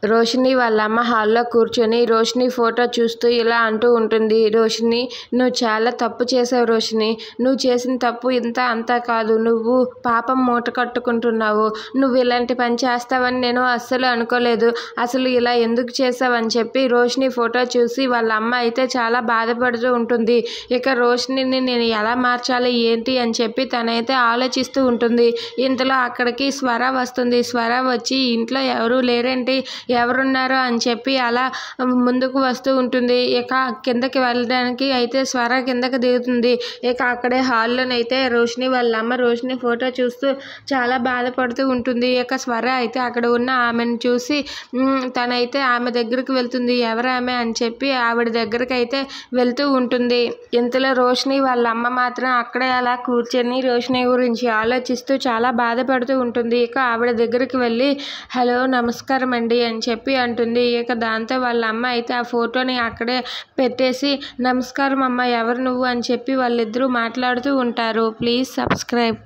రోషిని వాళ్ళ అమ్మ హాల్లో కూర్చొని రోషిని ఫోటో చూస్తూ ఇలా అంటూ ఉంటుంది. రోషిని, నువ్వు చాలా తప్పు చేసావు రోషిని. నువ్వు చేసిన తప్పు ఇంత అంతా కాదు. నువ్వు పాపం మూట కట్టుకుంటున్నావు. నువ్వు ఇలాంటి పని చేస్తావని నేను అస్సలు అనుకోలేదు. అసలు ఇలా ఎందుకు చేసావని చెప్పి రోషిని ఫోటో చూసి వాళ్ళ అమ్మ అయితే చాలా బాధపడుతూ ఉంటుంది. ఇక రోషినిని నేను ఎలా మార్చాలి ఏంటి అని చెప్పి తనైతే ఆలోచిస్తూ ఉంటుంది. ఇంతలో అక్కడికి స్వర వస్తుంది. స్వర వచ్చి ఇంట్లో ఎవరూ లేరేంటి, ఎవరున్నారో అని చెప్పి అలా ముందుకు వస్తూ ఉంటుంది. ఇక కిందకి వెళ్ళడానికి అయితే స్వర కిందకి దిగుతుంది. ఇక అక్కడే హాల్లోనైతే రోషిని వాళ్ళ అమ్మ రోషిని ఫోటో చూస్తూ చాలా బాధపడుతూ ఉంటుంది. ఇక స్వర అయితే అక్కడ ఉన్న ఆమెను చూసి తనైతే ఆమె దగ్గరికి వెళ్తుంది. ఎవరామె అని చెప్పి ఆవిడ దగ్గరికి అయితే వెళ్తూ ఉంటుంది. ఇంతలో రోషిని వాళ్ళ అమ్మ మాత్రం అక్కడే అలా కూర్చొని రోషిని గురించి ఆలోచిస్తూ చాలా బాధపడుతూ ఉంటుంది. ఇక ఆవిడ దగ్గరికి వెళ్ళి హలో నమస్కారం అండి అని చెప్పి అంటుంది. ఇక దాంతో వాళ్ళ అమ్మ అయితే ఆ ఫోటోని అక్కడే పెట్టేసి నమస్కారం అమ్మ, ఎవరు నువ్వు అని చెప్పి వాళ్ళిద్దరూ మాట్లాడుతూ ఉంటారు. Please subscribe.